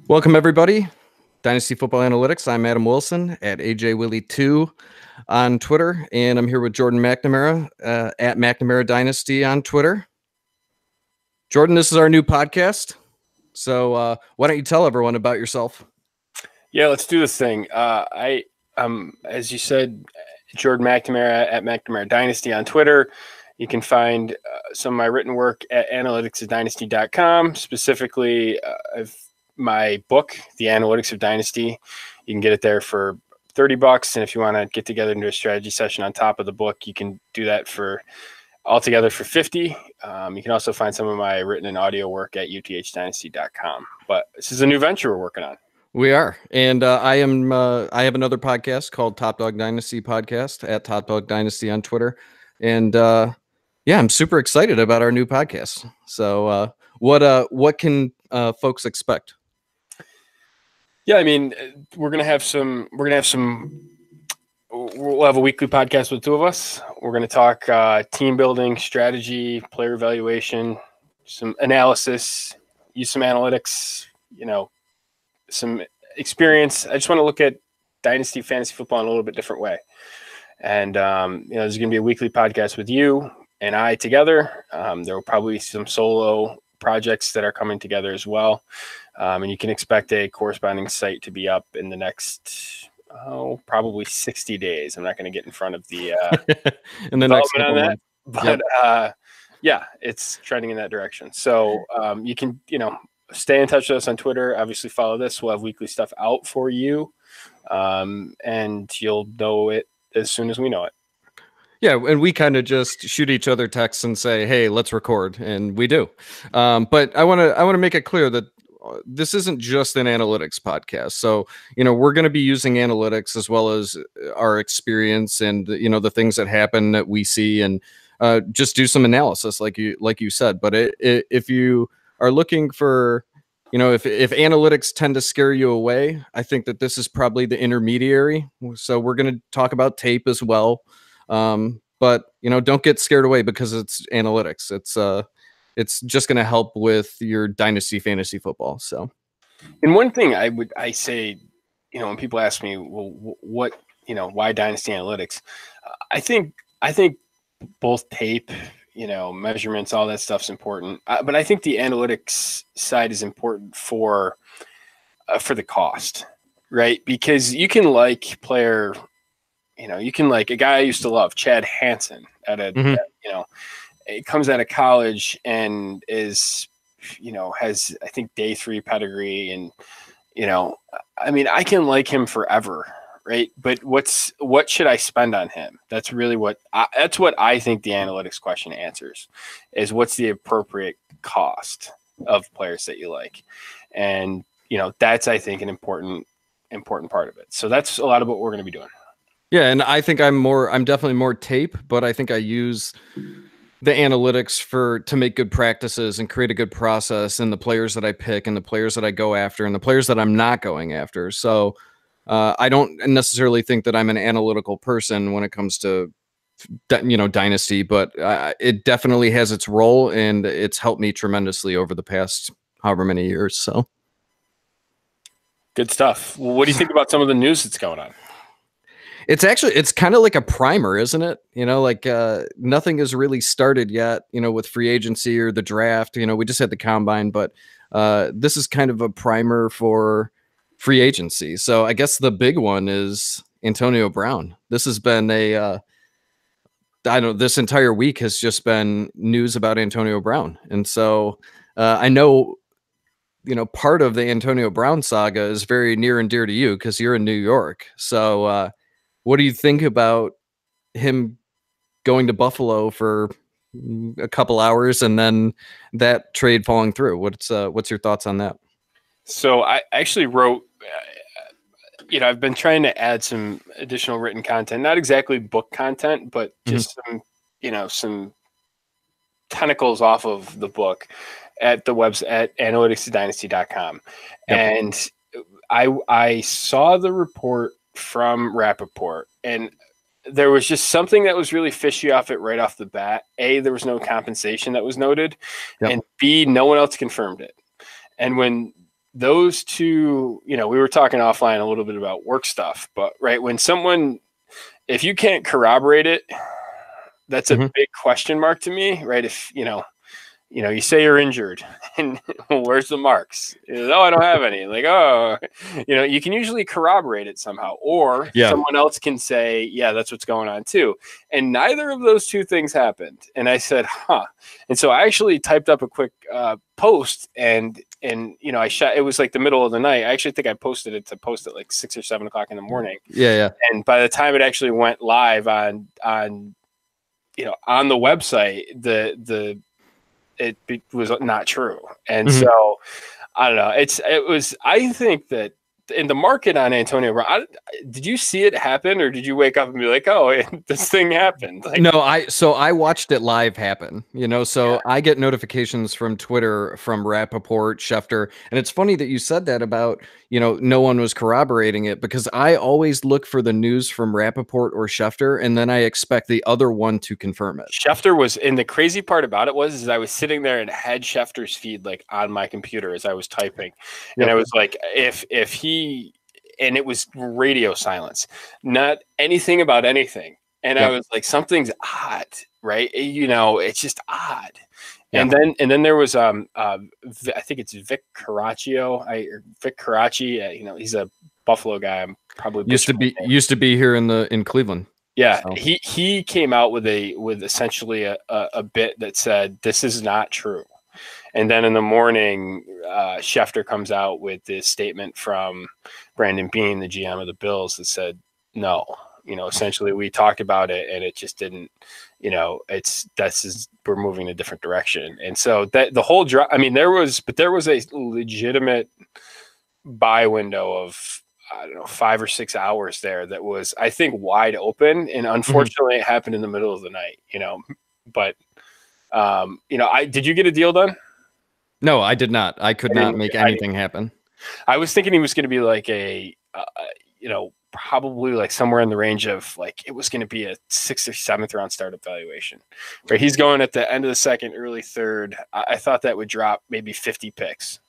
Welcome, everybody. Dynasty Football Analytics. I'm Adam Wilson at AJWilly2 on Twitter, and I'm here with Jordan McNamara at McNamara Dynasty on Twitter. Jordan, this is our new podcast, so why don't you tell everyone about yourself? Yeah, let's do this thing. As you said, Jordan McNamara at McNamara Dynasty on Twitter. You can find some of my written work at analyticsofdynasty.com, specifically my book, The Analytics of Dynasty. You can get it there for $30. And if you want to get together and do a strategy session on top of the book, you can do that for altogether for $50. You can also find some of my written and audio work at uthdynasty.com. But this is a new venture we're working on. We are. And I have another podcast called Top Dog Dynasty Podcast at Top Dog Dynasty on Twitter. And yeah, I'm super excited about our new podcast. So what can folks expect? Yeah, I mean, we'll have a weekly podcast with the two of us. We're going to talk team building, strategy, player evaluation, some analysis, use some analytics, some experience. I just want to look at Dynasty fantasy football in a little bit different way. And, there's going to be a weekly podcast with you and I together. There will probably be some solo projects that are coming together as well. And you can expect a corresponding site to be up in the next, probably 60 days. I'm not going to get in front of the in the next on that, but yeah, it's trending in that direction. So you can, stay in touch with us on Twitter. Obviously, follow this. We'll have weekly stuff out for you, and you'll know it as soon as we know it. Yeah, and we kind of just shoot each other texts and say, "Hey, let's record," and we do. But I want to make it clear that this isn't just an analytics podcast. So, we're going to be using analytics as well as our experience and, the things that happen that we see and just do some analysis like you said. But if you are looking for, if analytics tend to scare you away, I think that this is probably the intermediary. So we're going to talk about tape as well. But, don't get scared away because it's analytics. It's just going to help with your dynasty fantasy football. So, and one thing I say, when people ask me, well, what, why dynasty analytics? I think both tape, measurements, all that stuff's important. But I think the analytics side is important for the cost, right? Because you can like player, you can like a guy I used to love, Chad Hansen, it comes out of college and is, has, I think, day 3 pedigree. And, I can like him forever. Right. But what should I spend on him? That's really what I think the analytics question answers is what's the appropriate cost of players that you like. And, that's, I think, an important part of it. So that's a lot of what we're going to be doing. Yeah. And I think I'm definitely more tape, but I think I use the analytics to make good practices and create a good process in the players that I pick and the players that I go after and the players that I'm not going after. So I don't necessarily think that I'm an analytical person when it comes to, dynasty, but it definitely has its role and it's helped me tremendously over the past however many years. So good stuff. Well, what do you think about some of the news that's going on? It's kind of like a primer, isn't it? Nothing has really started yet, with free agency or the draft. We just had the combine, but this is kind of a primer for free agency. So I guess the big one is Antonio Brown. This has been this entire week has just been news about Antonio Brown. And so I know, part of the Antonio Brown saga is very near and dear to you because you're in New York. So what do you think about him going to Buffalo for a couple hours and then that trade falling through? What's your thoughts on that? So I actually wrote, I've been trying to add some additional written content, not exactly book content, but just some tentacles off of the book at the website at analyticsofdynasty.com. Yep. And I saw the report from Rappaport, and there was just something that was really fishy off it right off the bat. A, there was no compensation that was noted, and B, no one else confirmed it. And when those two, we were talking offline a little bit about work stuff, but right when someone, if you can't corroborate it, that's a big question mark to me, right? If you say you're injured, and where's the marks? Oh, I don't have any. Like, oh, you can usually corroborate it somehow, or someone else can say, yeah, that's what's going on too. And neither of those two things happened. And I said, huh. And so I actually typed up a quick post, and I shot. It was like the middle of the night. I actually think I posted it to post at like 6 or 7 o'clock in the morning. Yeah. And by the time it actually went live on the website, it was not true. And so I don't know. I think that in the market on Antonio Brown, did you see it happen, or did you wake up and be like, oh, this thing happened? Like, no, I watched it live happen, I get notifications from Twitter from Rappaport, Schefter. And it's funny that you said that about, no one was corroborating it, because I always look for the news from Rappaport or Schefter, and then I expect the other one to confirm it. Schefter was, and the crazy part about it is I was sitting there and had Schefter's feed like on my computer as I was typing. And I was like, if he, and it was radio silence, not anything about anything. And I was like, something's odd, right? It's just odd. And then there was I think it's Vic Caraccio. Vic Caracci, he's a Buffalo guy. I'm probably used to be here in Cleveland. Yeah, so. He came out with essentially a bit that said this is not true. And then in the morning, Schefter comes out with this statement from Brandon Beane, the GM of the Bills, that said, no, essentially we talked about it and it just didn't, we're moving in a different direction. And so that the whole drop, there was a legitimate buy window of, I don't know, 5 or 6 hours there that was, I think, wide open. And unfortunately it happened in the middle of the night, but did you get a deal done? No, I did not. I could not make anything happen. I was thinking he was going to be like probably like somewhere in the range of like, it was going to be a 6th or 7th round startup valuation, right? He's going at the end of the second, early third. I thought that would drop maybe 50 picks.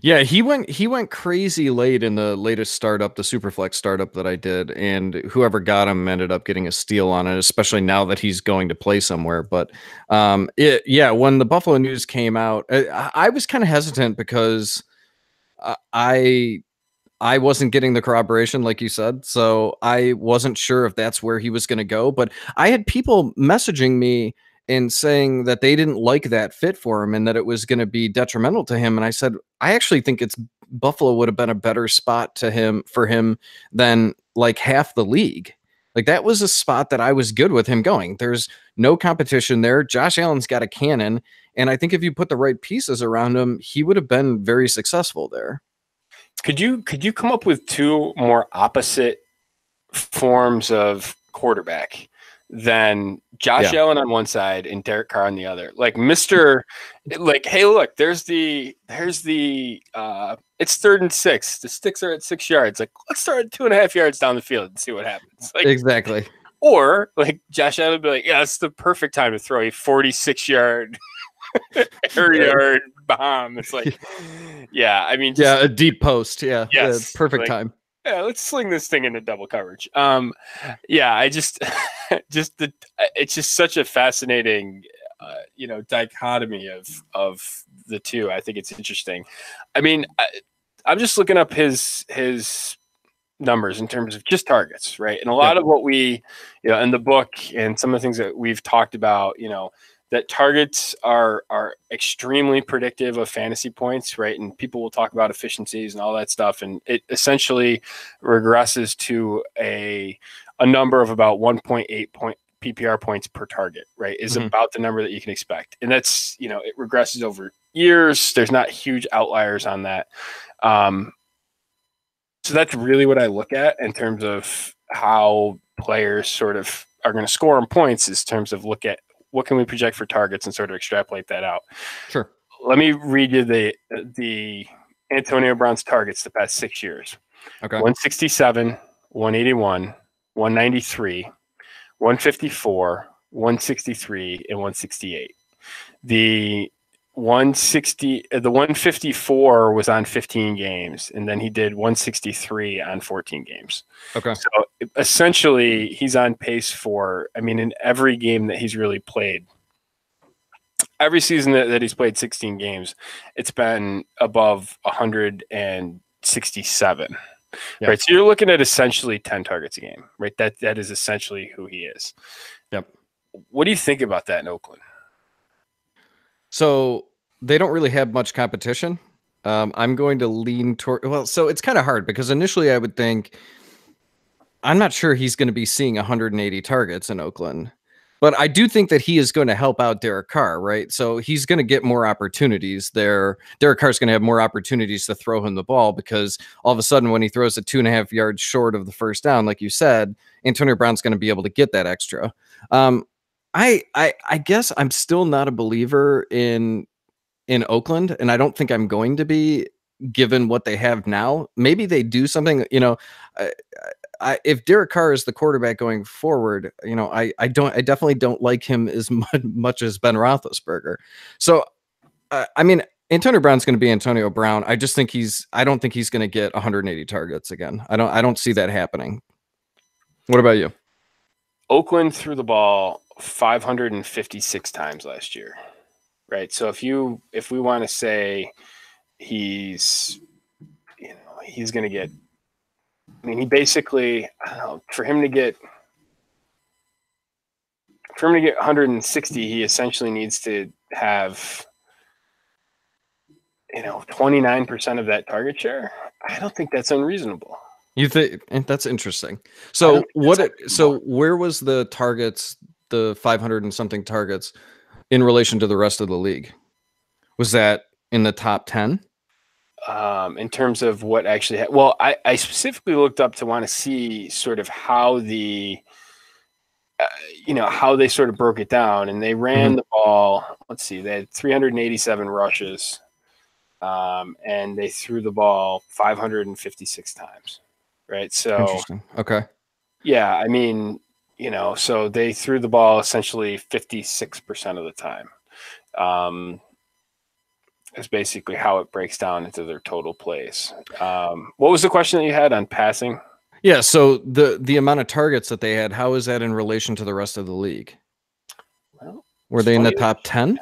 Yeah, he went crazy late in the latest startup, the Superflex startup that I did, and whoever got him ended up getting a steal on it, especially now that he's going to play somewhere. But when the Buffalo news came out, I was kind of hesitant because I wasn't getting the corroboration, like you said, so I wasn't sure if that's where he was going to go. But I had people messaging me and saying that they didn't like that fit for him and that it was going to be detrimental to him. And I said, I actually think Buffalo would have been a better spot for him than like half the league. Like that was a spot that I was good with him going. There's no competition there. Josh Allen's got a cannon. And I think if you put the right pieces around him, he would have been very successful there. Could you come up with two more opposite forms of quarterback than Josh Allen on one side and Derek Carr on the other? Like hey, look, there's the it's 3rd and 6. The sticks are at 6 yards. Like, let's start at 2.5 yards down the field and see what happens. Like, exactly. Or like Josh Allen would be like, yeah, it's the perfect time to throw a 46-yard air yard bomb. It's like, a deep post. Yeah. Yes, perfect time. Yeah, let's sling this thing into double coverage. I just it's just such a fascinating, dichotomy of the two. I think it's interesting. I'm just looking up his numbers in terms of just targets, right? And a lot of what we, in the book and some of the things that we've talked about, that targets are extremely predictive of fantasy points, right? And people will talk about efficiencies and all that stuff, and it essentially regresses to a number of about 1.8 point PPR points per target, right? Is about the number that you can expect, and that's it regresses over years. There's not huge outliers on that, so that's really what I look at in terms of how players sort of are going to score on points. Is in terms of look at what can we project for targets and sort of extrapolate that out. Sure. Let me read you the Antonio Brown's targets the past 6 years. Okay. 167, 181, 193, 154, 163, and 168. The 160, the 154 was on 15 games, and then he did 163 on 14 games. Okay. So essentially, he's on pace for, I mean, in every game that he's really played, every season that he's played 16 games, it's been above 167. Yep. Right. So you're looking at essentially 10 targets a game, right? That is essentially who he is. Yep. What do you think about that in Oakland? So they don't really have much competition. I'm going to lean toward, well, so it's kind of hard because initially I would think, I'm not sure he's going to be seeing 180 targets in Oakland, but I do think that he is going to help out Derek Carr, right? So he's going to get more opportunities there. Derek Carr's going to have more opportunities to throw him the ball because all of a sudden when he throws it 2.5 yards short of the first down, like you said, Antonio Brown's going to be able to get that extra. I guess I'm still not a believer in Oakland, and I don't think I'm going to be, given what they have now. Maybe they do something, if Derek Carr is the quarterback going forward, I definitely don't like him as much as Ben Roethlisberger. So, I mean, Antonio Brown's going to be Antonio Brown. I don't think he's going to get 180 targets again. I don't see that happening. What about you? Oakland threw the ball 556 times last year, right? So if we want to say he's going to get, I mean, he basically, I don't know, for him to get 160, he essentially needs to have, 29% of that target share. I don't think that's unreasonable. You think, and that's interesting. So where was the targets, the 500 and something targets in relation to the rest of the league? Was that in the top 10? In terms of what actually, I specifically looked up to want to see sort of how how they sort of broke it down, and they ran the ball. Let's see, they had 387 rushes, and they threw the ball 556 times. Right. So interesting. Okay. Yeah, I mean, so they threw the ball essentially 56% of the time. Is basically how it breaks down into their total plays. What was the question that you had on passing? Yeah, so the amount of targets that they had, how is that in relation to the rest of the league? Well, were they in the top 10?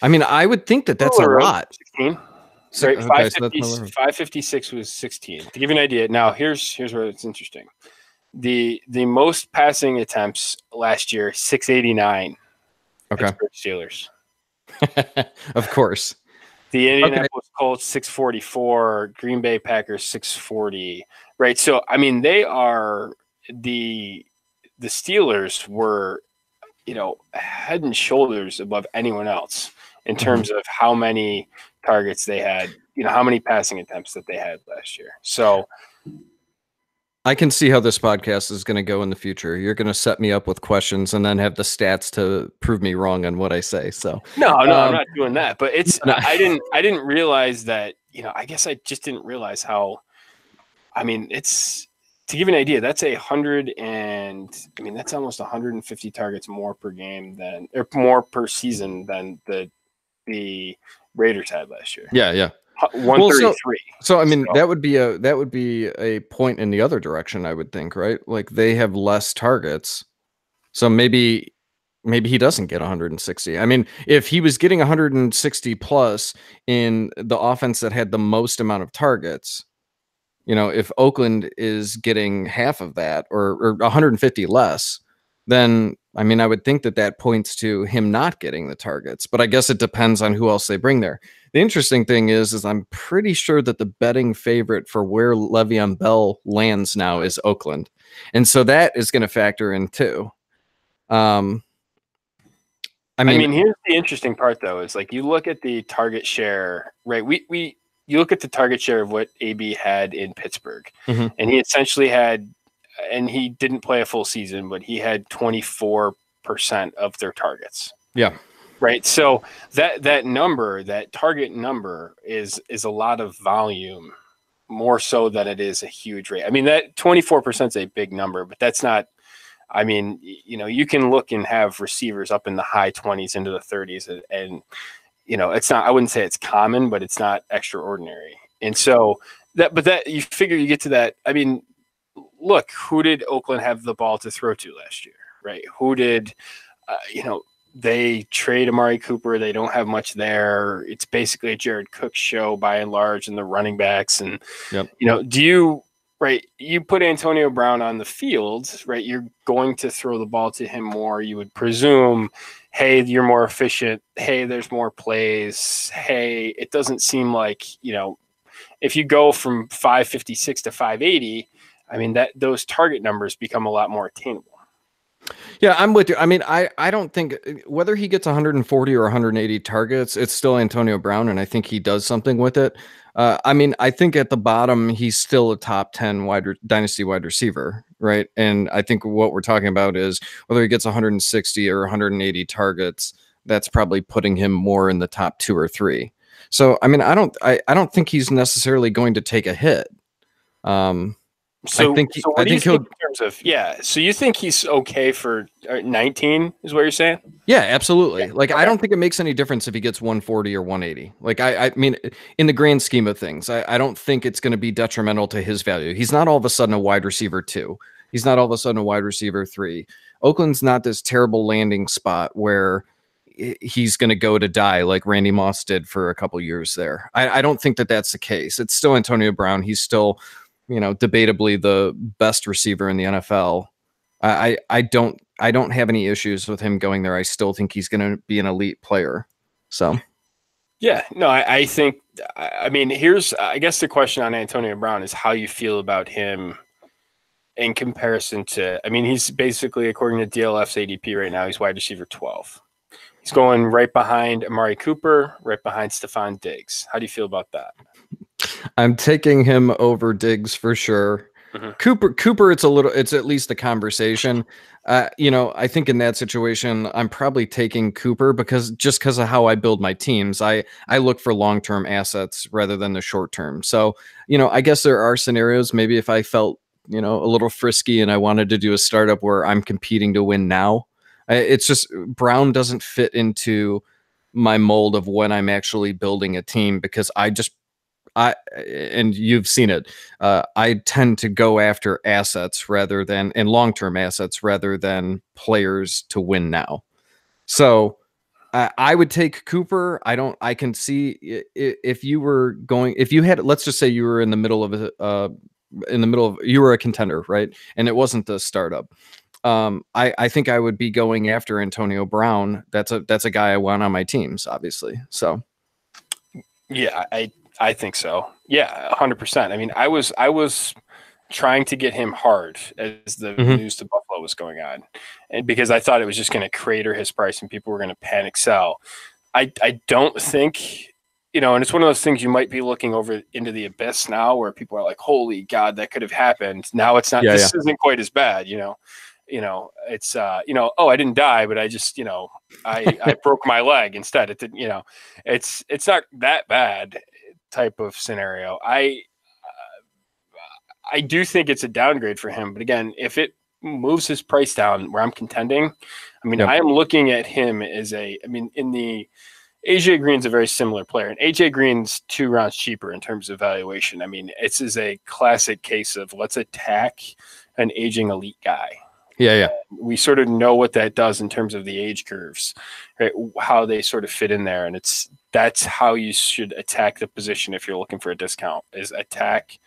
I mean, I would think that's a lot. 16. Right, 556 was 16. To give you an idea, now here's where it's interesting. The most passing attempts last year, 689. Okay. Steelers. Of course. The Indianapolis Colts 644, Green Bay Packers 640. Right. So I mean, they are the Steelers were, head and shoulders above anyone else in terms of how many targets they had, how many passing attempts that they had last year. So I can see how this podcast is going to go in the future. You're going to set me up with questions and then have the stats to prove me wrong on what I say. So no, I'm not doing that. But it's I didn't realize that. I guess I just didn't realize how. I mean, it's, to give you an idea, that's that's almost 150 targets more per game or more per season than the Raiders had last year. Yeah. 133. So I mean, that would be a point in the other direction, I would think, right? Like they have less targets. So maybe he doesn't get 160. I mean, if he was getting 160 plus in the offense that had the most amount of targets, if Oakland is getting half of that or 150 less, then I mean, I would think that points to him not getting the targets, but I guess it depends on who else they bring there. The interesting thing is I'm pretty sure that the betting favorite for where Le'Veon Bell lands now is Oakland. And so that is going to factor in too. I mean, here's the interesting part though, is like, you look at the target share, right? You look at the target share of what AB had in Pittsburgh, and he essentially had, and he didn't play a full season, but he had 24% of their targets. Yeah. Right. So that number, that target number is a lot of volume, more so than it is a huge rate. I mean, that 24% is a big number, but that's not, I mean, you can look and have receivers up in the high 20s into the 30s and it's not, I wouldn't say it's common, but it's not extraordinary. And so that you figure you get to that. I mean, look, who did Oakland have the ball to throw to last year, right? Who did, they trade Amari Cooper. They don't have much there. It's basically a Jared Cook show by and large, and the running backs. And, you put Antonio Brown on the field, right? You're going to throw the ball to him more. You would presume, hey, you're more efficient. Hey, there's more plays. Hey, it doesn't seem like, if you go from 556 to 580, I mean, those target numbers become a lot more attainable. Yeah, I'm with you. I mean, I don't think whether he gets 140 or 180 targets, it's still Antonio Brown, and I think he does something with it. I mean, I think at the bottom, he's still a top 10 dynasty wide receiver, right? And I think what we're talking about is whether he gets 160 or 180 targets, that's probably putting him more in the top 2 or 3. So, I mean, I don't think he's necessarily going to take a hit. So, what do you think in terms of, so you think he's okay for 19 is what you're saying? Yeah, absolutely. I don't think it makes any difference if he gets 140 or 180. I mean, in the grand scheme of things, I don't think it's going to be detrimental to his value. He's not all of a sudden a wide receiver 2. He's not all of a sudden a wide receiver 3. Oakland's not this terrible landing spot where he's going to go to die like Randy Moss did for a couple years there. I don't think that that's the case. It's still Antonio Brown. He's still, debatably the best receiver in the NFL. I don't have any issues with him going there. I still think he's going to be an elite player. So, yeah, no, I think, I mean, I guess the question on Antonio Brown is how you feel about him in comparison to, I mean, he's basically, according to DLF's ADP right now, he's wide receiver 12. He's going right behind Amari Cooper, right behind Stephon Diggs. How do you feel about that? I'm taking him over Diggs for sure. Mm-hmm. Cooper, it's at least a conversation. I think in that situation, I'm probably taking Cooper because of how I build my teams. I look for long-term assets rather than the short-term. So, I guess there are scenarios, maybe if I felt, a little frisky and I wanted to do a startup where I'm competing to win now. It's just Brown doesn't fit into my mold of when I'm actually building a team because and you've seen it. I tend to go after assets and long-term assets rather than players to win now. So I would take Cooper. I can see if you had, let's just say you were in the middle of you were a contender, right? And it wasn't the startup. I think I would be going after Antonio Brown. That's a guy I want on my teams, obviously. So yeah, I think so. Yeah, 100%. I mean, I was trying to get him hard as the news to Buffalo was going on, and because I thought it was just going to crater his price and people were going to panic sell. I don't think, and it's one of those things you might be looking over into the abyss now where people are like, holy God, that could have happened. Now it's not, this isn't quite as bad, it's, I didn't die, but I just, I broke my leg instead. It didn't, it's not that bad type of scenario. I do think it's a downgrade for him, but again, if it moves his price down where I'm contending, I mean, I am looking at him as AJ Green's a very similar player, and AJ Green's 2 rounds cheaper in terms of valuation. I mean, this is a classic case of let's attack an aging elite guy. Yeah. We sort of know what that does in terms of the age curves, right? How they sort of fit in there. And that's how you should attack the position if you're looking for a discount, is attack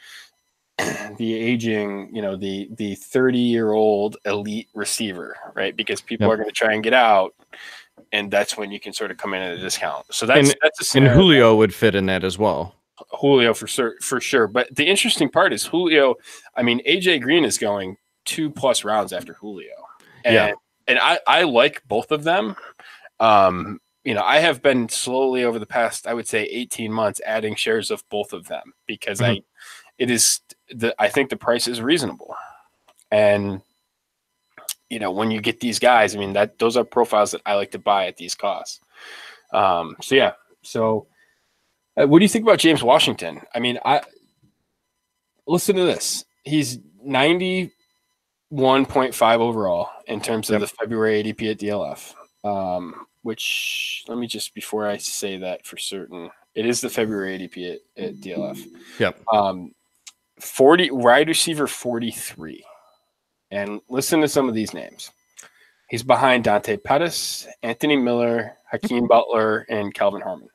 the aging, the 30-year-old elite receiver, right? Because people are going to try and get out, and that's when you can sort of come in at a discount. So that's a scenario. And Julio would fit in that as well. Julio for sure. But the interesting part is Julio, I mean, AJ Green is going 2+ rounds after Julio. And I like both of them. I have been slowly over the past, I would say 18 months, adding shares of both of them because I think the price is reasonable. And, when you get these guys, I mean, those are profiles that I like to buy at these costs. So what do you think about James Washington? I mean, listen to this. He's 91.5 overall in terms of the February ADP at DLF. which let me just, before I say that for certain, it is the February ADP at DLF. Yep. 40 wide receiver 43. And listen to some of these names. He's behind Dante Pettis, Anthony Miller, Hakeem Butler, and Kelvin Harmon.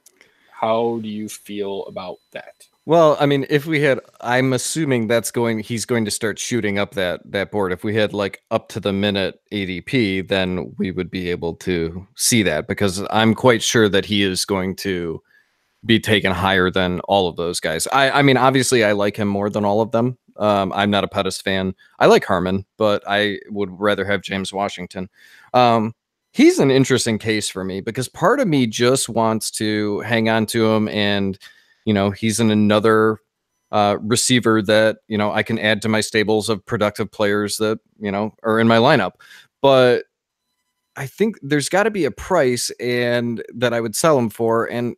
How do you feel about that? Well, I mean, if we had, I'm assuming he's going to start shooting up that board. If we had like up to the minute ADP, then we would be able to see that, because I'm quite sure that he is going to be taken higher than all of those guys. I mean, obviously I like him more than all of them. I'm not a Pettis fan. I like Harmon, but I would rather have James Washington. He's an interesting case for me because part of me just wants to hang on to him, and he's another receiver that I can add to my stables of productive players that are in my lineup. But I think there's got to be a price and that I would sell him for, and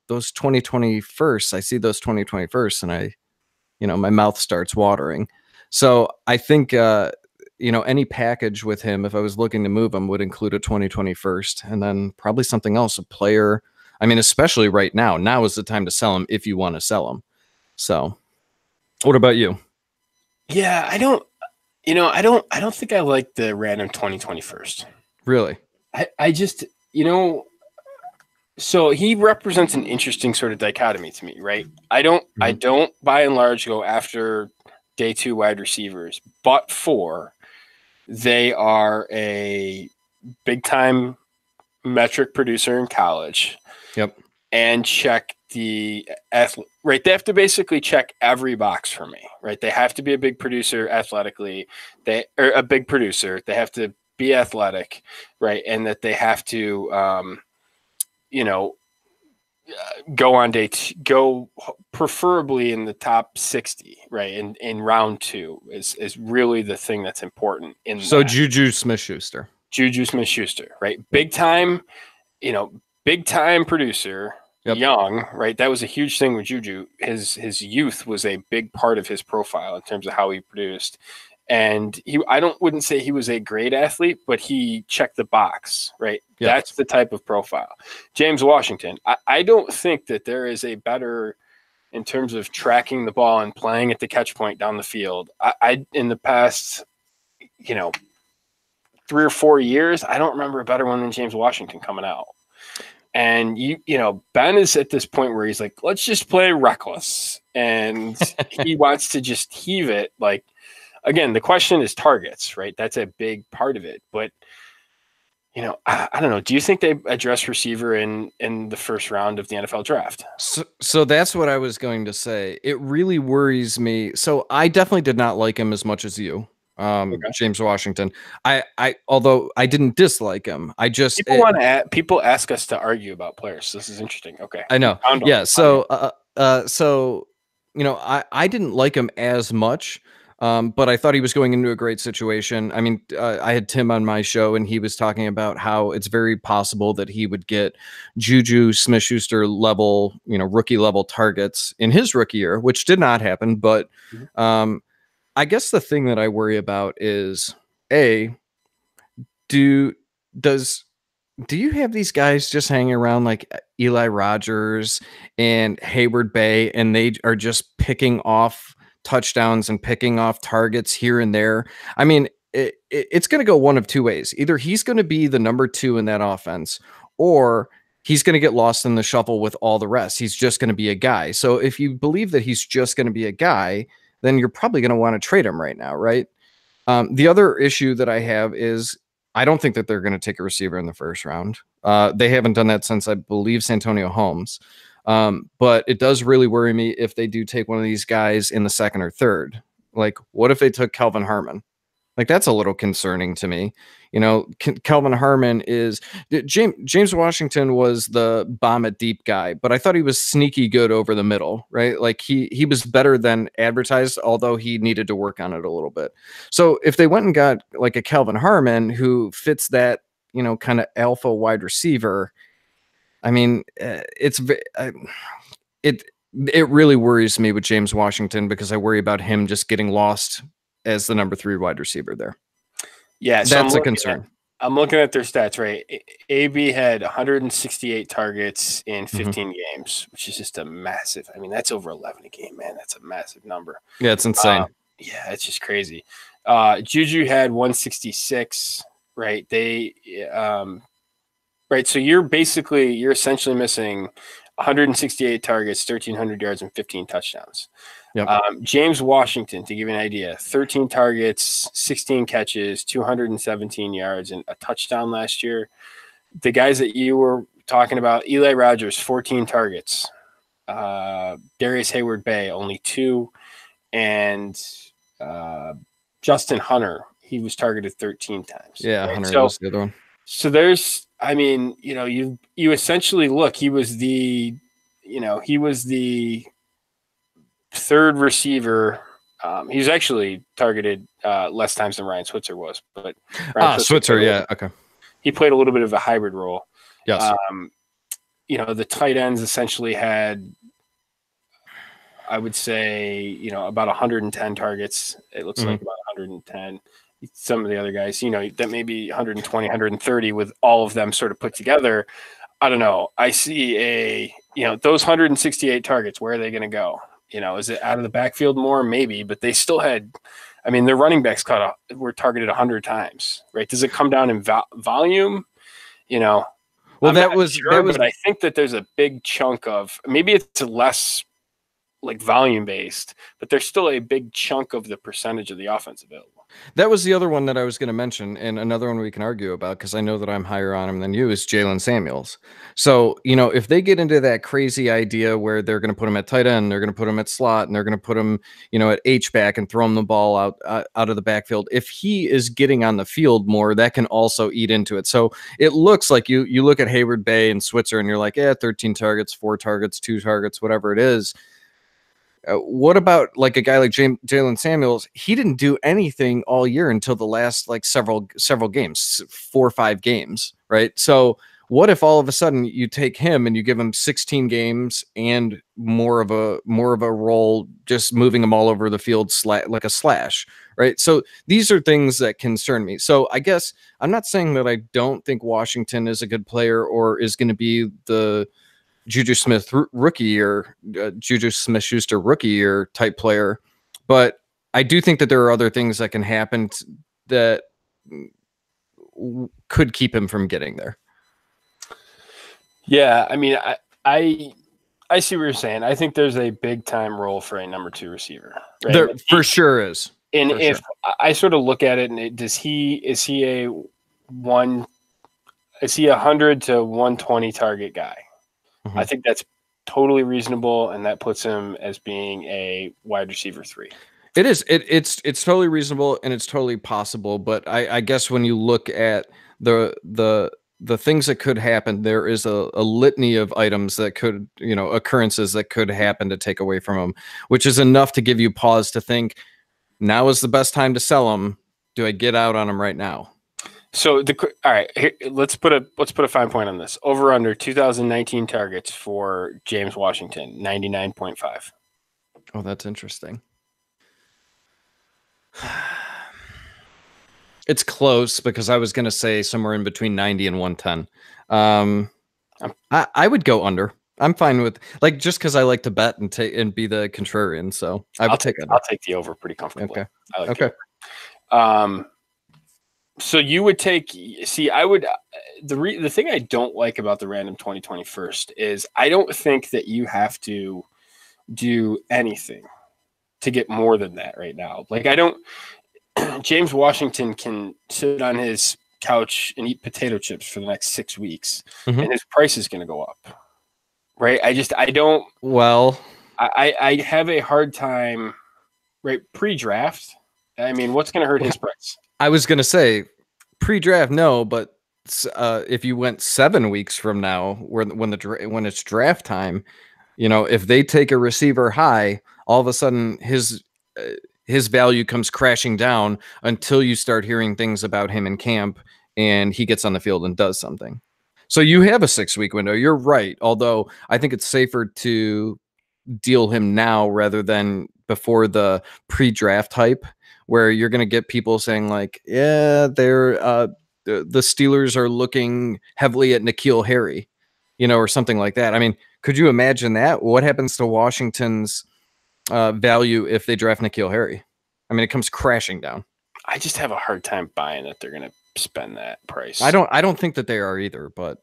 those 2021st, I see those 2021st, and I my mouth starts watering. So I think any package with him, if I was looking to move him, would include a 2021st, and then probably something else, a player. I mean, especially right now. Now is the time to sell him if you want to sell him. So, what about you? Yeah, I don't think I like the random 2021st. Really? I just, so he represents an interesting sort of dichotomy to me, right? I don't by and large go after day 2 wide receivers, but they are a big time metric producer in college. Yep. And check the right. They have to basically check every box for me, right? They have to be a big producer athletically. They are a big producer. They have to be athletic, right? And that they have to, go preferably in the top 60, right? In round 2 is really the thing that's important. Juju Smith-Schuster, right? Big time producer. Yep. Young, right? That was a huge thing with Juju. His youth was a big part of his profile in terms of how he produced. And wouldn't say he was a great athlete, but he checked the box, right? Yep. That's the type of profile. James Washington, I don't think that there is a better, in terms of tracking the ball and playing at the catch point down the field. I in the past, 3 or 4 years, I don't remember a better one than James Washington coming out. And Ben is at this point where he's like, let's just play reckless. And he wants to just heave it. Like, again, the question is targets, right? That's a big part of it. But, I don't know. Do you think they address receiver in the first round of the NFL draft? So that's what I was going to say. It really worries me. So I definitely did not like him as much as you. Okay. James Washington. Although I didn't dislike him, people ask us to argue about players. So this is interesting. Okay, I know. Yeah. So I didn't like him as much, but I thought he was going into a great situation. I mean, I had Tim on my show, and he was talking about how it's very possible that he would get Juju Smith-Schuster level, rookie level targets in his rookie year, which did not happen, but. I guess the thing that I worry about is do you have these guys just hanging around like Eli Rogers and Hayward Bay, and they are just picking off touchdowns and picking off targets here and there? I mean, it's going to go one of two ways. Either he's going to be the number 2 in that offense, or he's going to get lost in the shuffle with all the rest. He's just going to be a guy. So if you believe that he's just going to be a guy, then you're probably going to want to trade him right now, right? The other issue that I have is I don't think that they're going to take a receiver in the first round. They haven't done that since, I believe, Santonio Holmes. But it does really worry me if they do take one of these guys in the second or third. Like, what if they took Kelvin Harmon? Like, that's a little concerning to me. Kelvin Harmon is James Washington was the bomb it deep guy, but I thought he was sneaky good over the middle, right? Like he was better than advertised, although he needed to work on it a little bit. So if they went and got like a Kelvin Harmon who fits that, kind of alpha wide receiver, I mean, it really worries me with James Washington because I worry about him just getting lost as the number 3 wide receiver there. Yeah, so that's a concern. I'm looking at their stats, right? AB had 168 targets in Mm-hmm. 15 games, which is just a massive. I mean, that's over 11 a game, man. That's a massive number. Yeah, it's insane. Yeah, it's just crazy. Juju had 166, right? Right. So you're essentially missing 168 targets, 1,300 yards, and 15 touchdowns. Yep. James Washington, to give you an idea, 13 targets, 16 catches, 217 yards, and a touchdown last year. The guys that you were talking about, Eli Rogers, 14 targets. Darius Hayward-Bay, only 2. And Justin Hunter, he was targeted 13 times. Yeah, right? Hunter was the other one. So there's, I mean, you essentially look, he was the third receiver. He was actually targeted less times than Ryan Switzer was, but Switzer, yeah, okay. He played a little bit of a hybrid role. Yes. The tight ends essentially had, I would say, about 110 targets. It looks like about 110. Some of the other guys, that may be 120, 130 with all of them sort of put together. I don't know. I see those 168 targets, where are they going to go? Is it out of the backfield more? Maybe, but they still had, their running backs were targeted 100 times, right? Does it come down in volume? Well, that was, but I think that there's a big chunk of, maybe it's less like volume based, but there's still a big chunk of the percentage of the offense available. That was the other one that I was going to mention, and another one we can argue about, because I know that I'm higher on him than you, is Jalen Samuels. So, if they get into that crazy idea where they're going to put him at tight end, they're going to put him at slot, and they're going to put him, at H-back and throw him the ball out of the backfield, if he is getting on the field more, that can also eat into it. So it looks like you look at Hayward-Bay and Switzer, and you're like, 13 targets, 4 targets, 2 targets, whatever it is. What about like a guy like Jalen Samuels? He didn't do anything all year until the last several games, 4 or 5 games, right? So what if all of a sudden you take him and you give him 16 games and more of a role, just moving him all over the field like a slash, right? So these are things that concern me. So I guess I'm not saying that I don't think Washington is a good player or is going to be the Juju Smith-Schuster rookie year type player, but I do think that there are other things that can happen that could keep him from getting there. Yeah, I see what you're saying. I think there's a big time role for a number 2 receiver. Right? There for sure is. And if I sort of look at it, and is he a 100 to 120 target guy? Mm-hmm. I think that's totally reasonable, and that puts him as being a wide receiver 3. It is. It's totally reasonable, and it's totally possible. But I guess when you look at the things that could happen, there is a litany of items that could, occurrences that could happen to take away from him, which is enough to give you pause to think, now is the best time to sell him. Do I get out on him right now? So all right, here, let's put a fine point on this. Over under 2019 targets for James Washington, 99.5. Oh, that's interesting. It's close because I was going to say somewhere in between 90 and 110. I would go under. I'm fine with just because I like to bet and be the contrarian. So I'll take the over pretty comfortably. Okay. I like okay. So you would I would, the thing I don't like about the random 2021st is I don't think that you have to do anything to get more than that right now. James Washington can sit on his couch and eat potato chips for the next 6 weeks, mm-hmm. and his price is going to go up. Right. I have a hard time, right. Pre-draft. What's going to hurt his price? I was going to say pre-draft, no, but if you went 7 weeks from now, when it's draft time, if they take a receiver high, all of a sudden his value comes crashing down until you start hearing things about him in camp and he gets on the field and does something. So you have a 6-week window. You're right. Although I think it's safer to deal him now rather than before the pre-draft hype, where you're going to get people saying yeah, they're the Steelers are looking heavily at N'Keal Harry, or something like that. I mean, could you imagine that? What happens to Washington's value if they draft N'Keal Harry? I mean, it comes crashing down. I just have a hard time buying that they're going to spend that price. I don't think that they are either, but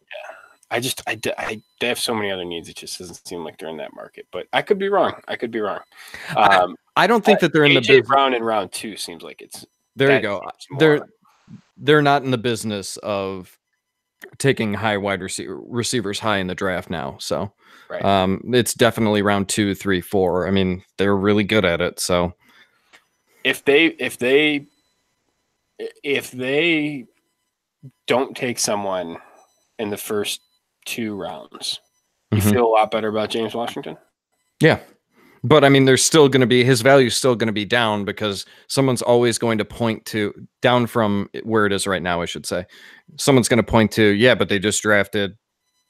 yeah, they have so many other needs. It just doesn't seem like they're in that market, but I could be wrong. I don't think that they're in the business. Brown in round 2 seems like it's there. You go. They're not in the business of taking high wide receivers high in the draft now. So right. It's definitely round 2, 3, 4. I mean, they're really good at it. So if they don't take someone in the first 2 rounds, you feel a lot better about James Washington? Yeah. But I mean, there's still going to be, his value is still going to be down because someone's always going to point to, down from where it is right now, I should say. Someone's going to point to, yeah, but they just drafted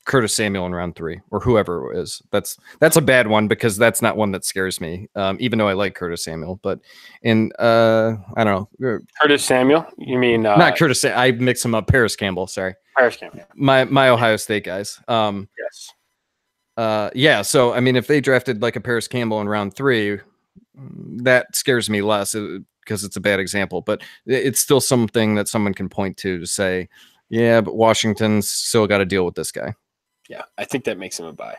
Curtis Samuel in round 3 or whoever it is. That's a bad one because that's not one that scares me, even though I like Curtis Samuel. But I don't know. Curtis Samuel? You mean not Curtis? I mix him up. Paris Campbell. Sorry. Paris Campbell. My Ohio State guys. Yes. Yeah. So I mean, if they drafted like a Paris Campbell in round 3, that scares me less because it's a bad example. But it's still something that someone can point to say, yeah, but Washington's still got to deal with this guy. Yeah, I think that makes him a buy.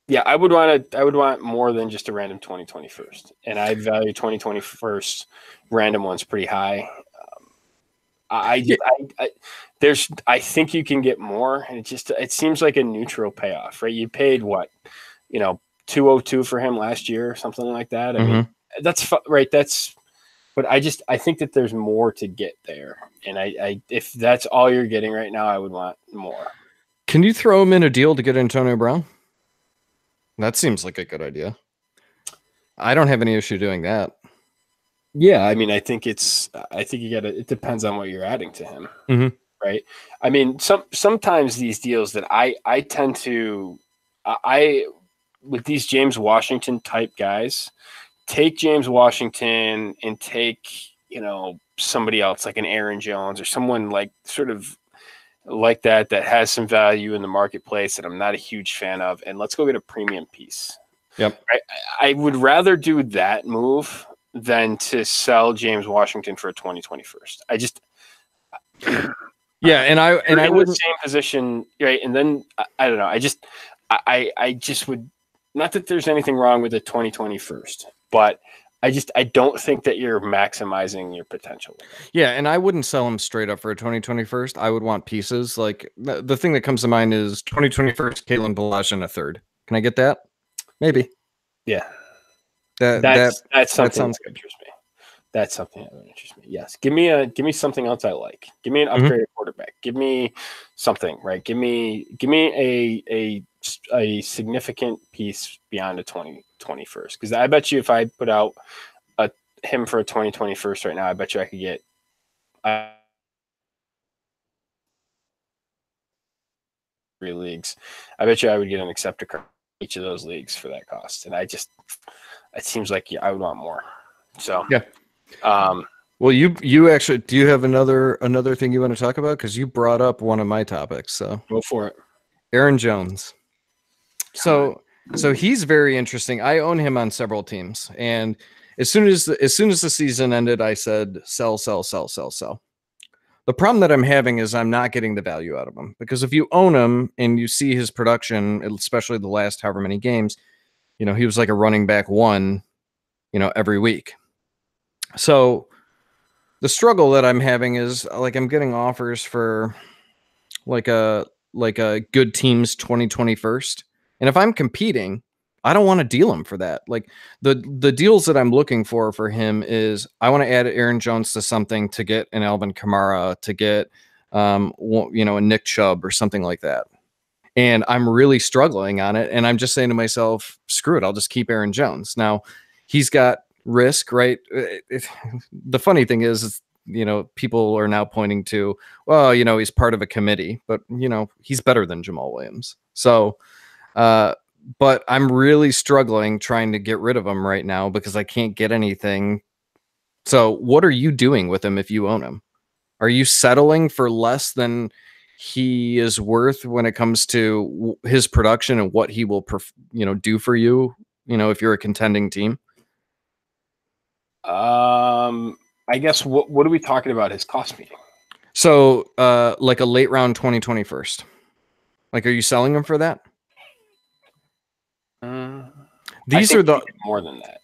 Yeah, I would want more than just a random 2021st, and I value 2021st random ones pretty high. I think you can get more, and it seems like a neutral payoff, right? You paid what, 202 for him last year or something like that. I mean, that's right. But I think that there's more to get there. And if that's all you're getting right now, I would want more. Can you throw him in a deal to get Antonio Brown? That seems like a good idea. I don't have any issue doing that. Yeah. I mean, I think you gotta, it depends on what you're adding to him. Right. I mean, sometimes these deals that I tend to, with these James Washington type guys, take James Washington and take, somebody else like an Aaron Jones or someone like sort of like that has some value in the marketplace that I'm not a huge fan of. And let's go get a premium piece. Yep. I would rather do that move than to sell James Washington for a 2021st. Yeah. And I would the same position. Right. And then I don't know. I just would, not that there's anything wrong with the 2021st, but I don't think that you're maximizing your potential. Yeah, and I wouldn't sell him straight up for a 2021st. I would want pieces. Like the thing that comes to mind is 2021st Kalen Ballage in a third. Can I get that? Maybe. Yeah. That's something that interests me. That's something that would interest me. Yes. Give me something else I like. Give me an upgraded quarterback. Give me something, right? Give me a significant piece beyond a 2021st. Because I bet you if I put out him for a 2021st right now, I bet you I could get three leagues. I bet you I would get an accepted card in each of those leagues for that cost. And it seems like I would want more. So yeah. Well, you actually, do you have another thing you want to talk about? Because you brought up one of my topics. So go for it. Aaron Jones. So he's very interesting. I own him on several teams, and as soon as the season ended, I said sell. The problem that I'm having is I'm not getting the value out of him, because if you own him and you see his production, especially the last however many games, he was like a running back 1, every week. So the struggle that I'm having is like I'm getting offers for like a good team's 2021st. And if I'm competing, I don't want to deal him for that. Like the deals that I'm looking for him is I want to add Aaron Jones to something to get an Alvin Kamara, to get a Nick Chubb or something like that. And I'm really struggling on it. And I'm just saying to myself, screw it, I'll just keep Aaron Jones. Now he's got risk, right? The funny thing is, people are now pointing to, well, he's part of a committee, but he's better than Jamal Williams. So, but I'm really struggling trying to get rid of him right now because I can't get anything. So what are you doing with him if you own him? Are you settling for less than he is worth when it comes to his production and what he will, do for you? If you're a contending team. I guess what are we talking about? His cost meeting. So, like a late round 2021st. Like, are you selling him for that? These are the more than that.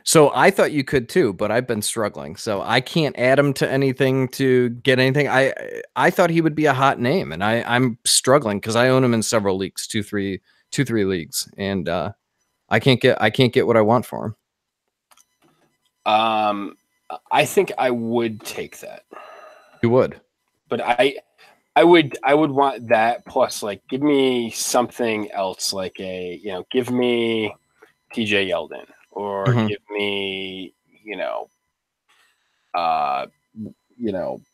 So I thought you could too, but I've been struggling. So I can't add him to anything to get anything. I thought he would be a hot name, and I'm struggling because I own him in several leagues, two, three leagues, and I can't get what I want for him. I think I would take that. You would, but I would want that plus like give me something else like give me TJ Yeldon or give me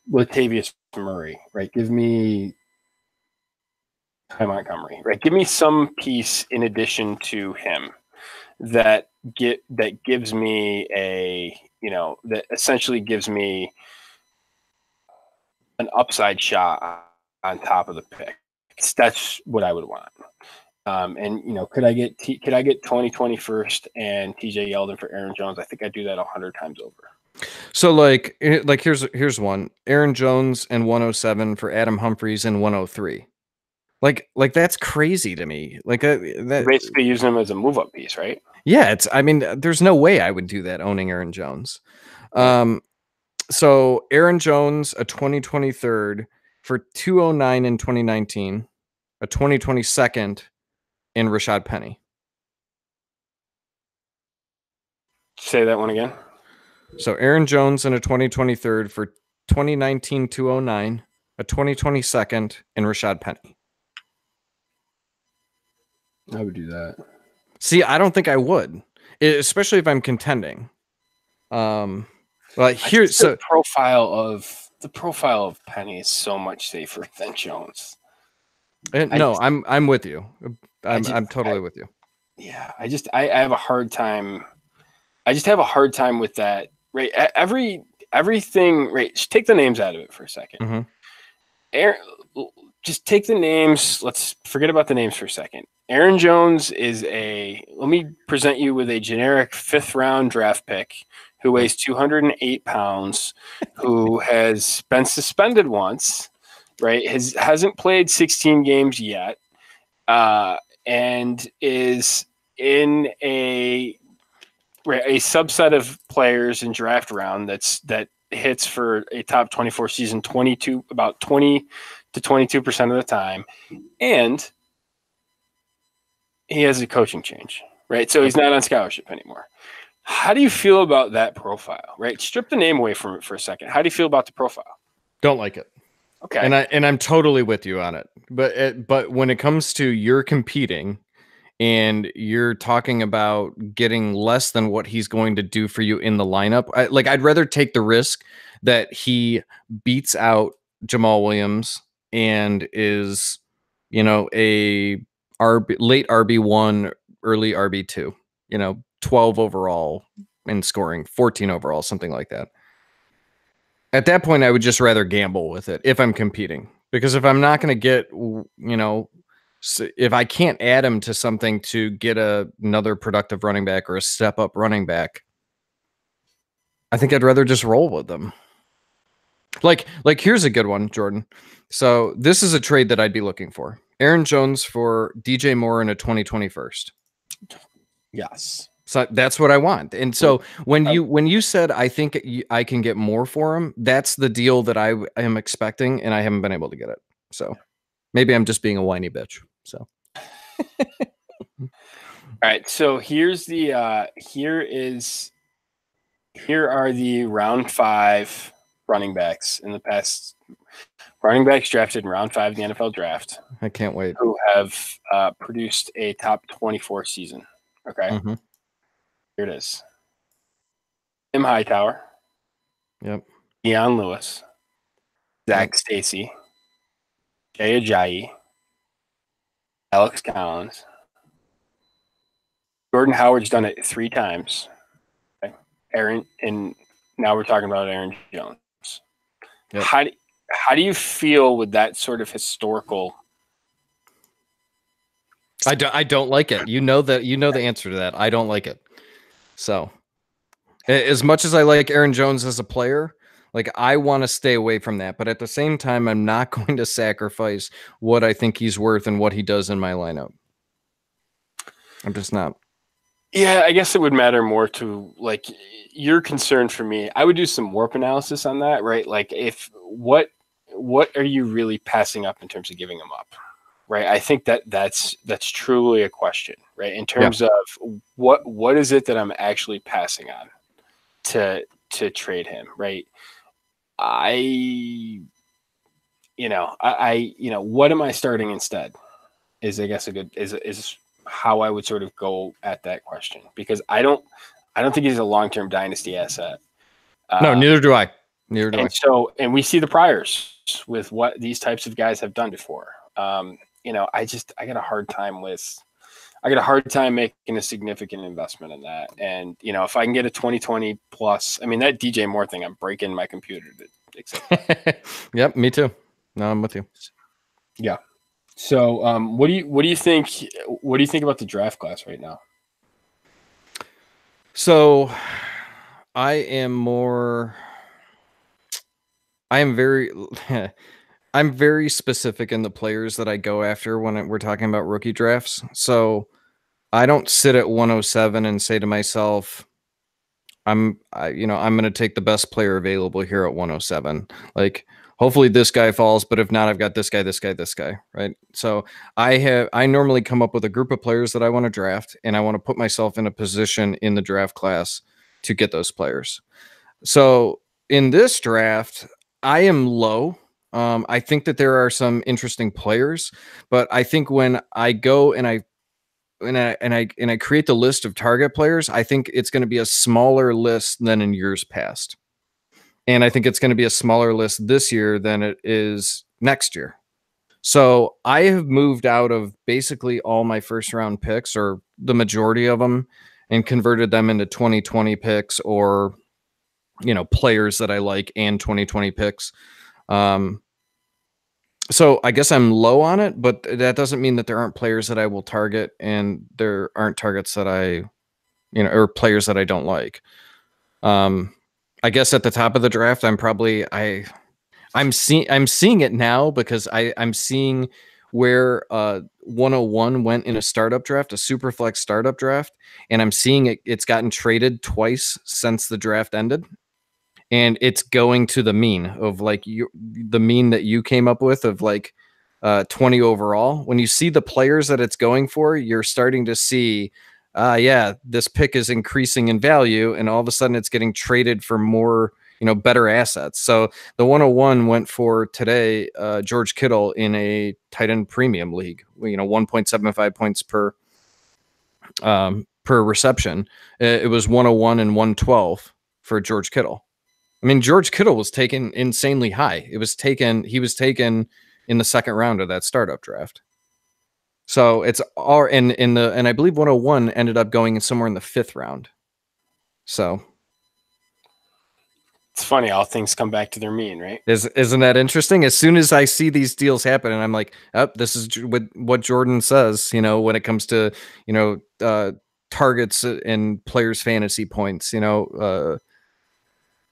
Latavius Murray, right? Give me Ty Montgomery, right? Give me some piece in addition to him that gives me that essentially gives me an upside shot on top of the pick. That's what I would want. And could I get 2020 first and TJ Yeldon for Aaron Jones? I think I'd do that 100 times over. So like here's one: Aaron Jones and 107 for Adam Humphries and 103. Like that's crazy to me. Like that you're basically using him as a move up piece, right? Yeah, I mean, there's no way I would do that owning Aaron Jones. So Aaron Jones, a 2023 for 209 in 2019, a 2022 in Rashad Penny. Say that one again. So Aaron Jones in a 2023 for 2019 209, a 2022 in Rashad Penny. I would do that. See, I don't think I would, especially if I'm contending. Here's the profile of Penny is so much safer than Jones. I'm with you. I'm totally with you. Yeah, I have a hard time. I just have a hard time with that. Right, everything. Right, just take the names out of it for a second. Aaron, just take the names. Let's forget about the names for a second. Aaron Jones is let me present you with a generic 5th round draft pick who weighs 208 pounds, who has been suspended once, right? Hasn't played 16 games yet, and is in a subset of players in draft round that hits for a top 24 season about 20 to 22% of the time, and he has a coaching change, right? So he's not on scholarship anymore. How do you feel about that profile, right? Strip the name away from it for a second. How do you feel about the profile? Don't like it. Okay. And I'm totally with you on it. But when it comes to you're competing and you're talking about getting less than what he's going to do for you in the lineup, I'd rather take the risk that he beats out Jamal Williams and is, a late RB1, early RB2, 12 overall in scoring, 14 overall, something like that. At that point, I would just rather gamble with it if I'm competing, because if I'm not going to get, if I can't add him to something to get another productive running back or a step up running back, I think I'd rather just roll with them. Like here's a good one, Jordan. So this is a trade that I'd be looking for. Aaron Jones for DJ Moore in a 2021. Yes. So that's what I want. And so when you said I think I can get more for him, that's the deal that I am expecting, and I haven't been able to get it. So maybe I'm just being a whiny bitch. So all right. So here are the round 5 running backs in the past. Running backs drafted in round 5 of the NFL draft. I can't wait. Who have produced a top 24 season. Okay. Mm-hmm. Here it is. Tim Hightower. Yep. Deion Lewis. Zach Stacy. Jay Ajayi. Alex Collins. Jordan Howard's done it 3 times. Okay. And now we're talking about Aaron Jones. Yep. How do you feel with that sort of historical? I don't like it. You know the answer to that. I don't like it. So, as much as I like Aaron Jones as a player, like I want to stay away from that. But at the same time, I'm not going to sacrifice what I think he's worth and what he does in my lineup. I'm just not. Yeah, I guess it would matter more to like your concern for me. I would do some warp analysis on that, right? Like if what are you really passing up in terms of giving them up? Right? I think that's truly a question, right? In terms of what is it that I'm actually passing on to trade him, right? I what am I starting instead? Is I guess a good is how I would sort of go at that question, because I don't think he's a long-term dynasty asset. No, neither do I. Neither do I. So, and we see the priors with what these types of guys have done before. I got a hard time making a significant investment in that. And, if I can get a 2020 plus, I mean, that DJ Moore thing, I'm breaking my computer to accept. Yep, me too. No, I'm with you. Yeah. So, what do you think? What do you think about the draft class right now? So, I am very, I'm very specific in the players that I go after when we're talking about rookie drafts. So, I don't sit at 107 and say to myself, I'm going to take the best player available here at 107. Like, hopefully this guy falls, but if not, I've got this guy, right? So I normally come up with a group of players that I want to draft, and I want to put myself in a position in the draft class to get those players. So in this draft, I am low. I think that there are some interesting players, but I think when I go and I create the list of target players, I think it's going to be a smaller list than in years past. And I think it's going to be a smaller list this year than it is next year. So I have moved out of basically all my first round picks, or the majority of them, and converted them into 2020 picks, or, players that I like and 2020 picks. So I guess I'm low on it, but that doesn't mean that there aren't players that I will target, and there aren't targets that or players that I don't like. I guess at the top of the draft, I'm seeing it now, because I'm seeing where 101 went in a startup draft, a super flex startup draft, and I'm seeing it's gotten traded twice since the draft ended. And it's going to the mean of the mean that you came up with of 20 overall. When you see the players that it's going for, you're starting to see, this pick is increasing in value, and all of a sudden it's getting traded for more, better assets. So the 101 went for today, George Kittle in a tight end premium league, 1.75 points per reception. It was 101 and 112 for George Kittle. I mean, George Kittle was taken insanely high. He was taken in the second round of that startup draft. So it's all and I believe 101 ended up going somewhere in the fifth round. So it's funny, all things come back to their mean, right? Isn't that interesting? As soon as I see these deals happen, and I'm like, oh, this is what Jordan says, when it comes to, targets and players' fantasy points,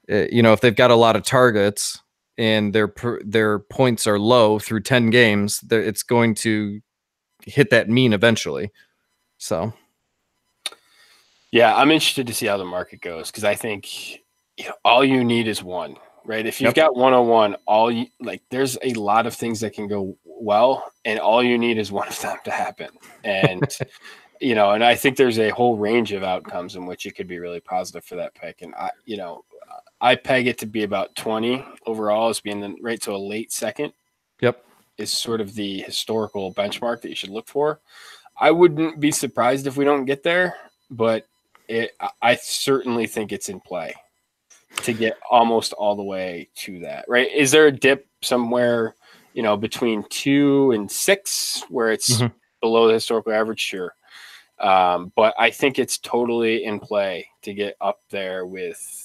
if they've got a lot of targets and their points are low through 10 games, it's going to hit that mean eventually. So, yeah, I'm interested to see how the market goes, because I think all you need is one, right? If you've got 101, there's a lot of things that can go well, and all you need is one of them to happen. And and I think there's a whole range of outcomes in which it could be really positive for that pick. And I peg it to be about 20 overall as being right. So a late second is sort of the historical benchmark that you should look for. I wouldn't be surprised if we don't get there, but I certainly think it's in play to get almost all the way to that, right? Is there a dip somewhere, between 2 and 6 where it's below the historical average? Sure. But I think it's totally in play to get up there with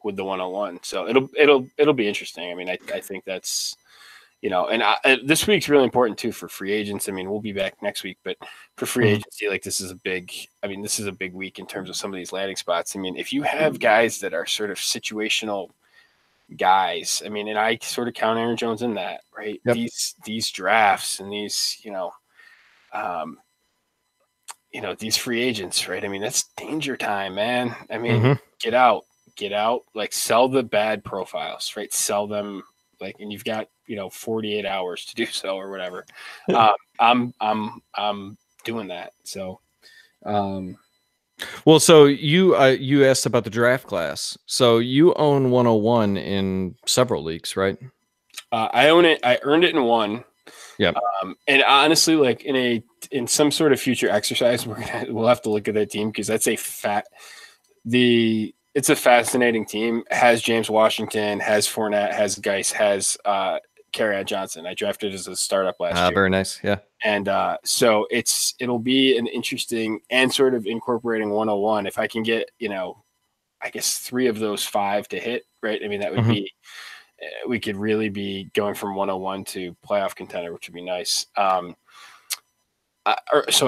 with the 101. So it'll be interesting. I mean, I think that's, and this week's really important too for free agents. I mean, we'll be back next week, but for free agency, like this is a big week in terms of some of these landing spots. I mean, if you have guys that are sort of situational guys, I mean, and I sort of count Aaron Jones in that, right? Yep. These drafts and these, these free agents, right? I mean, that's danger time, man. I mean, get out, like sell the bad profiles, right? Sell them, like, and you've got 48 hours to do so or whatever. I'm doing that. So, well, so you asked about the draft class. So you own 101 in several leagues, right? I own it. I earned it in one. Yeah. And honestly, like in some sort of future exercise, we'll have to look at that team because that's it's a fascinating team. Has James Washington, has Fournette, has Geis, has Kerryon Johnson. I drafted as a startup last year. Very nice. Yeah. And so it'll be an interesting and sort of incorporating 101. If I can get, I guess 3 of those 5 to hit, right? I mean, that would be, we could really be going from 101 to playoff contender, which would be nice. So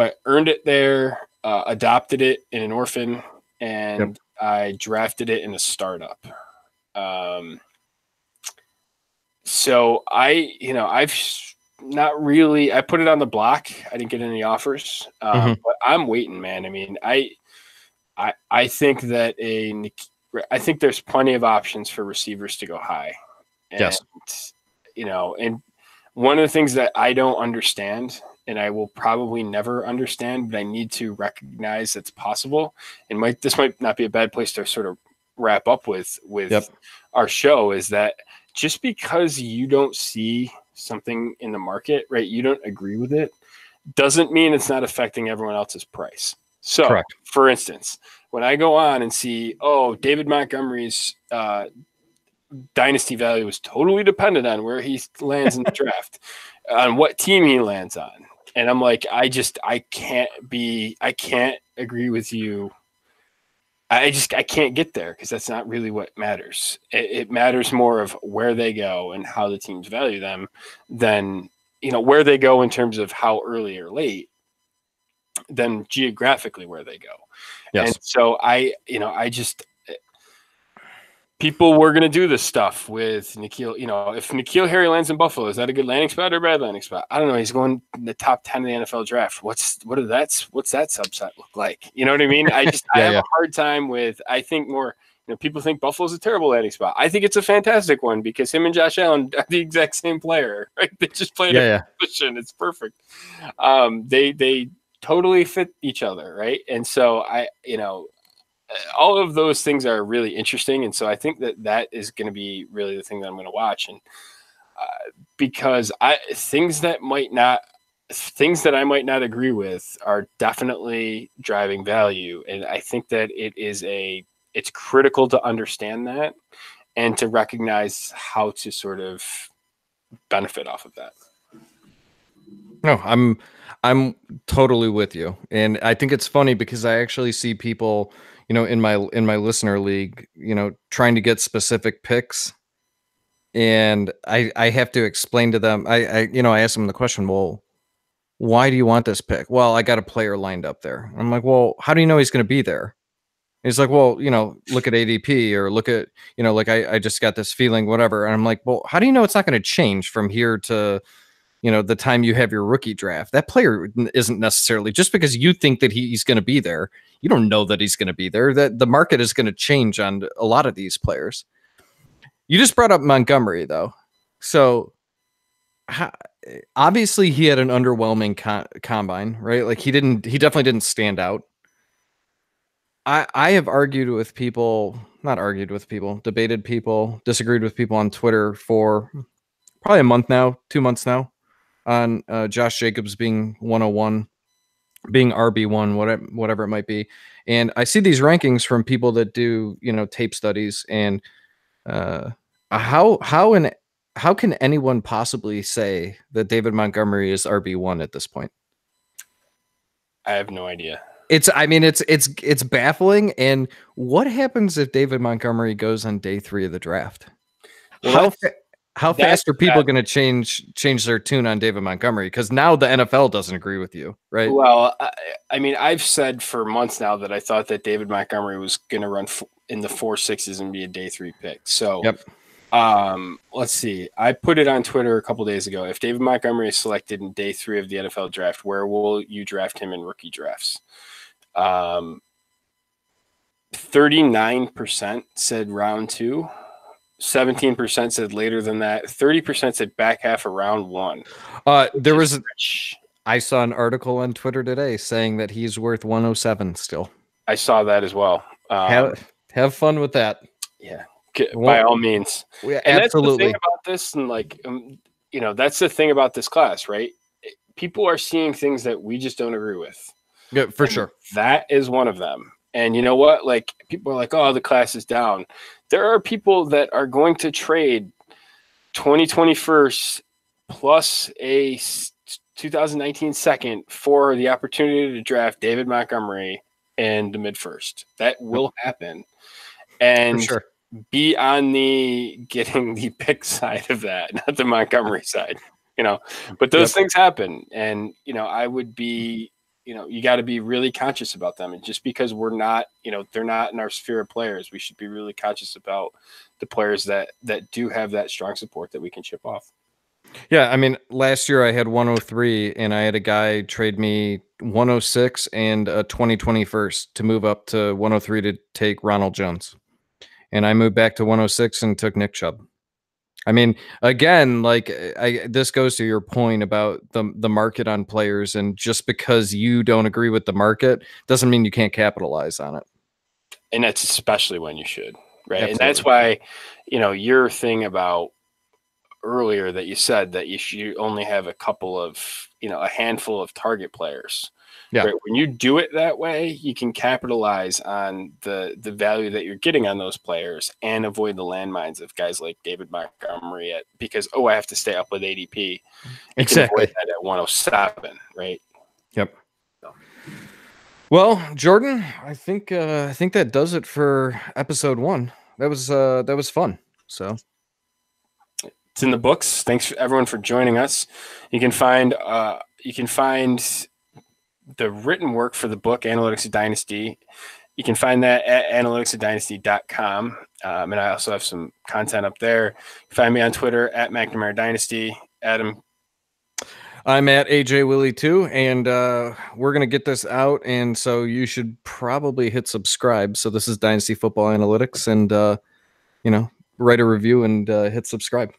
I earned it there, adopted it in an orphan, and I drafted it in a startup. So I've not really, I put it on the block. I didn't get any offers, but I'm waiting, man. I mean, I think that I think there's plenty of options for receivers to go high. And, yes. And one of the things that I don't understand, and I will probably never understand, but I need to recognize it's possible. And this might not be a bad place to sort of wrap up with our show, is that just because you don't see something in the market, right, you don't agree with it, doesn't mean it's not affecting everyone else's price. So, correct. For instance, when I go on and see, David Montgomery's dynasty value is totally dependent on where he lands in the draft, on what team he lands on. And I'm like, I can't agree with you. I can't get there because that's not really what matters. It matters more of where they go and how the teams value them than, where they go in terms of how early or late than geographically where they go. Yes. And so people were going to do this stuff with N'Keal. If N'Keal Harry lands in Buffalo, is that a good landing spot or a bad landing spot? I don't know. He's going in the top 10 of the NFL draft. What's that subset look like? You know what I mean? I have a hard time with, I think more, people think Buffalo's a terrible landing spot. I think it's a fantastic one because him and Josh Allen are the exact same player, right? They just played a position. It's perfect. They totally fit each other, right? And so all of those things are really interesting. And so I think that is going to be really the thing that I'm going to watch. And because things that I might not agree with are definitely driving value. And I think that it's critical to understand that and to recognize how to sort of benefit off of that. No, I'm totally with you. And I think it's funny because I actually see people, in my listener league, trying to get specific picks. And I have to explain to them, I ask them the question, well, why do you want this pick? Well, I got a player lined up there. I'm like, well, how do you know he's going to be there? And he's like, well, look at ADP or look at, like I just got this feeling, whatever. And I'm like, well, how do you know it's not going to change from here to, the time you have your rookie draft? That player isn't necessarily, just because you think that he's going to be there, you don't know that he's going to be there. That the market is going to change on a lot of these players. You just brought up Montgomery though. So obviously he had an underwhelming combine, right? Like he definitely didn't stand out. I have debated people, disagreed with people on Twitter for probably a month now, 2 months now, on Josh Jacobs being 101, being RB1, whatever it might be. And I see these rankings from people that do, tape studies, and how can anyone possibly say that David Montgomery is RB1 at this point? I have no idea. I mean, it's baffling. And what happens if David Montgomery goes on day 3 of the draft? Well, How fast are people going to change their tune on David Montgomery? Because now the NFL doesn't agree with you, right? Well, I mean, I've said for months now that I thought that David Montgomery was going to run in the 4.6s and be a day 3 pick. So, yep. Let's see. I put it on Twitter a couple days ago. If David Montgomery is selected in day 3 of the NFL draft, where will you draft him in rookie drafts? 39% said round 2. 17% said later than that. 30% said back half of round 1. I saw an article on Twitter today saying that he's worth 107 still. I saw that as well. Have fun with that. Yeah, by all means. Yeah, and absolutely. That's the thing about this, and like, that's the thing about this class, right? People are seeing things that we just don't agree with. Yeah, for sure. That is one of them. And you know what? Like, people are like, oh, the class is down. There are people that are going to trade 2021 plus a 2019 second for the opportunity to draft David Montgomery in the mid-first. That will happen. And sure. Be on the getting the pick side of that, not the Montgomery side, but those things happen. And, I would be, you got to be really conscious about them. And just because we're not, they're not in our sphere of players, we should be really conscious about the players that do have that strong support that we can chip off. Yeah, I mean, last year I had 103, and I had a guy trade me 106 and a 2021 to move up to 103 to take Ronald Jones. And I moved back to 106 and took Nick Chubb. I mean, again, like this goes to your point about the market on players, and just because you don't agree with the market doesn't mean you can't capitalize on it. And that's especially when you should, right? Absolutely. And that's why, your thing about earlier that you said that you should only have a couple of, a handful of target players. Yeah. Right? When you do it that way, you can capitalize on the value that you're getting on those players and avoid the landmines of guys like David Montgomery because I have to stay up with ADP. Exactly. Can avoid that at 107, right? Yep. So. Well, Jordan, I think that does it for episode 1. That was fun. So it's in the books. Thanks everyone for joining us. You can find the written work for the book, Analytics of Dynasty. You can find that at analyticsofdynasty.com. And I also have some content up there. Find me on Twitter at McNamara Dynasty. Adam. I'm at AJ Willie too. And we're going to get this out. And so you should probably hit subscribe. So this is Dynasty Football Analytics, and, write a review and hit subscribe.